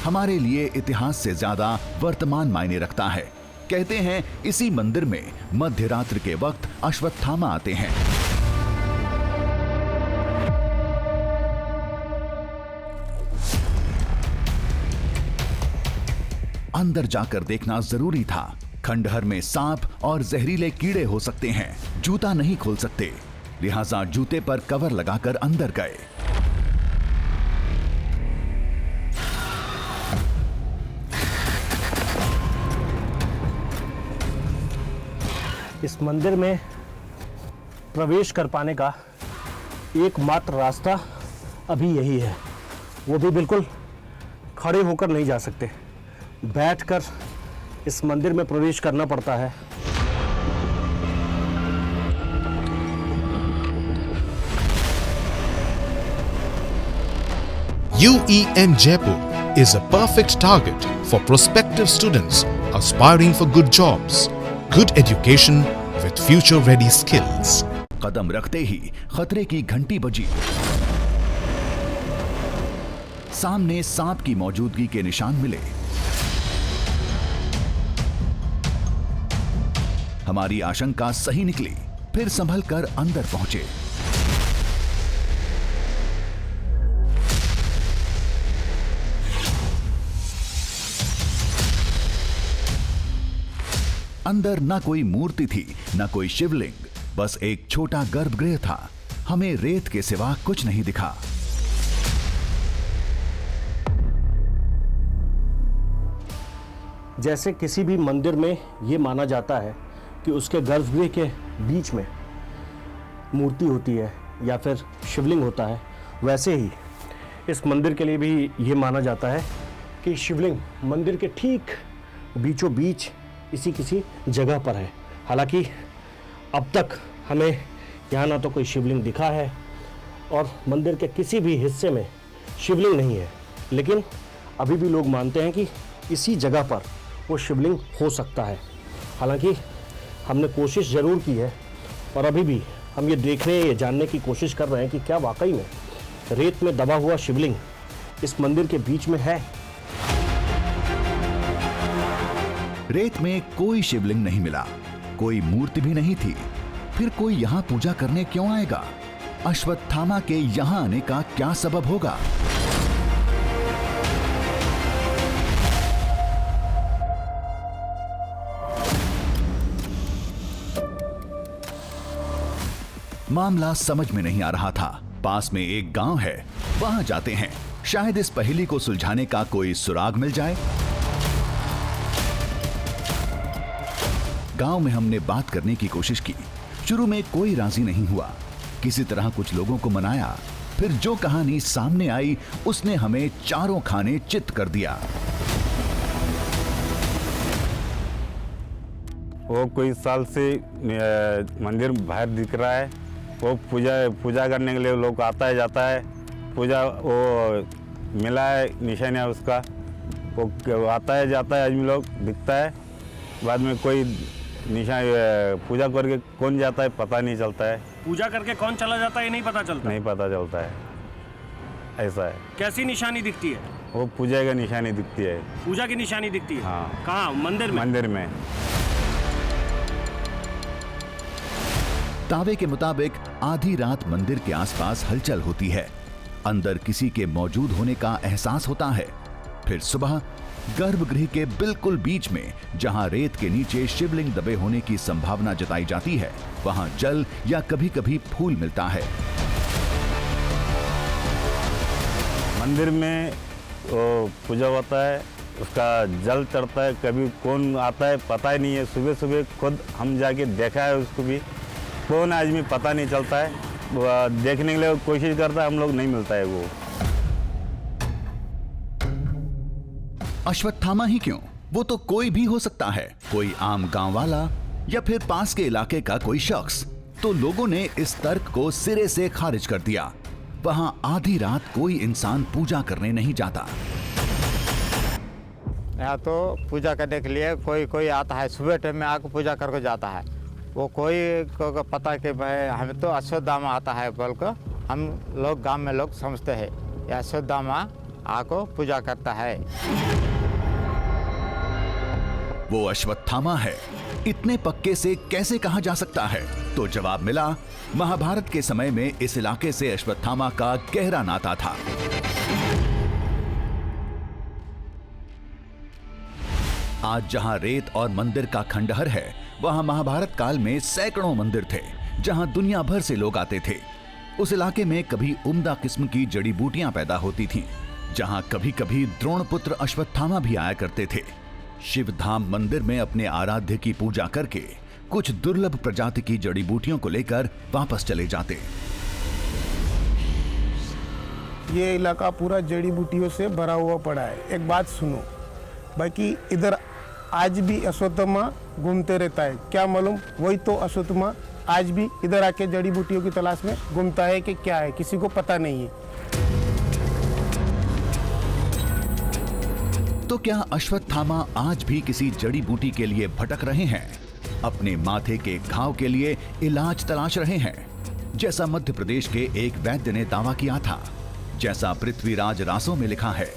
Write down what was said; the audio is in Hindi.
हमारे लिए इतिहास से ज्यादा वर्तमान मायने रखता है। कहते हैं इसी मंदिर में मध्य रात्रि के वक्त अश्वत्थामा आते हैं। अंदर जाकर देखना जरूरी था। खंडहर में सांप और जहरीले कीड़े हो सकते हैं। जूता नहीं खोल सकते, लिहाजा जूते पर कवर लगाकर अंदर गए। इस मंदिर में प्रवेश कर पाने का एकमात्र रास्ता अभी यही है। वो भी बिल्कुल खड़े होकर नहीं जा सकते, बैठकर इस मंदिर में प्रवेश करना पड़ता है। UEM Jaipur is a perfect target for prospective students aspiring for good jobs, good education with future-ready skills. कदम रखते ही खतरे की घंटी बजी। सामने सांप की मौजूदगी के निशान मिले। हमारी आशंका सही निकली। फिर संभल कर अंदर पहुंचे। अंदर ना कोई मूर्ति थी, ना कोई शिवलिंग, बस एक छोटा गर्भगृह था। हमें रेत के सिवा कुछ नहीं दिखा। जैसे किसी भी मंदिर में ये माना जाता है कि उसके गर्भगृह के बीच में मूर्ति होती है या फिर शिवलिंग होता है, वैसे ही इस मंदिर के लिए भी ये माना जाता है कि शिवलिंग मंदिर के ठीक बीचों बीच इसी किसी जगह पर है। हालांकि अब तक हमें यहाँ ना तो कोई शिवलिंग दिखा है और मंदिर के किसी भी हिस्से में शिवलिंग नहीं है, लेकिन अभी भी लोग मानते हैं कि इसी जगह पर वो शिवलिंग हो सकता है। हालांकि हमने कोशिश ज़रूर की है और अभी भी हम ये देखने ये जानने की कोशिश कर रहे हैं कि क्या वाकई में रेत में दबा हुआ शिवलिंग इस मंदिर के बीच में है। रेत में कोई शिवलिंग नहीं मिला, कोई मूर्ति भी नहीं थी। फिर कोई यहाँ पूजा करने क्यों आएगा? अश्वत्थामा के यहाँ आने का क्या सबब होगा? मामला समझ में नहीं आ रहा था। पास में एक गांव है, वहां जाते हैं। शायद इस पहेली को सुलझाने का कोई सुराग मिल जाए। गांव में हमने बात करने की कोशिश की। शुरू में कोई राजी नहीं हुआ। किसी तरह कुछ लोगों को मनाया। फिर जो कहानी सामने आई उसने हमें चारों खाने चित्त कर दिया। वो कोई साल से मंदिर बाहर दिख रहा है। वो पूजा करने के लिए लोग आता है जाता है। पूजा वो मिला है निशान है उसका। वो आता है जाता है आदमी लोग दिखता है। बाद में कोई निशान पूजा करके कौन जाता है पता नहीं चलता है। पूजा करके कौन चला जाता है ये नहीं पता चलता। नहीं पता चलता है, ऐसा है। कैसी निशानी दिखती है? वो पूजा की निशानी दिखती है। पूजा की निशानी दिखती है? हाँ। कहाँ? मंदिर में? मंदिर में। दावे के मुताबिक आधी रात मंदिर के आसपास हलचल होती है। अंदर किसी के मौजूद होने का एहसास होता है। फिर सुबह गर्भगृह के बिल्कुल बीच में, जहां रेत के नीचे शिवलिंग दबे होने की संभावना जताई जाती है, वहां जल या कभी कभी फूल मिलता है। मंदिर में वो पूजा होता है, उसका जल चढ़ता है। कभी कौन आता है पता ही नहीं है। सुबह सुबह खुद हम जाके देखा है उसको भी, कौन आदमी पता नहीं चलता है। वो देखने के लिए कोशिश करता है, हम लोग नहीं मिलता है वो। अश्वत्थामा ही क्यों, वो तो कोई भी हो सकता है। कोई आम गांव वाला या फिर पास के इलाके का कोई शख्स। तो लोगों ने इस तर्क को सिरे से खारिज कर दिया। वहां आधी रात कोई इंसान पूजा करने नहीं जाता। यहाँ तो पूजा करने के लिए कोई कोई आता है, सुबह टाइम में आकर पूजा करके जाता है। वो कोई को पता कि भाई हमें तो अश्वत्थामा आता है बोल कर हम लोग गाँव में लोग समझते हैं। ये अश्वत्थामा आको पूजा करता है। वो अश्वत्थामा है, इतने पक्के से कैसे कहा जा सकता है? तो जवाब मिला, महाभारत के समय में इस इलाके से अश्वत्थामा का गहरा नाता था। आज जहां रेत और मंदिर का खंडहर है, वहां महाभारत काल में सैकड़ों मंदिर थे जहां दुनिया भर से लोग आते थे। उस इलाके में कभी उम्दा किस्म की जड़ी बूटियां पैदा होती थीं, जहां कभी कभी द्रोणपुत्र अश्वत्थामा भी आया करते थे। शिवधाम मंदिर में अपने आराध्य की पूजा करके कुछ दुर्लभ प्रजाति की जड़ी बूटियों को लेकर वापस चले जाते। ये इलाका पूरा जड़ी बूटियों से भरा हुआ पड़ा है। एक बात सुनो, बाकी इधर आज भी अश्वत्थामा घूमते रहता है। क्या मालूम वही तो अश्वत्थामा आज भी इधर आके जड़ी बूटियों की तलाश में घूमता है कि क्या है, किसी को पता नहीं है। तो क्या अश्वत्थामा आज भी किसी जड़ी बूटी के लिए भटक रहे हैं, अपने माथे के घाव के लिए इलाज तलाश रहे हैं, जैसा मध्य प्रदेश के एक वैद्य ने दावा किया था, जैसा पृथ्वीराज रासो में लिखा है?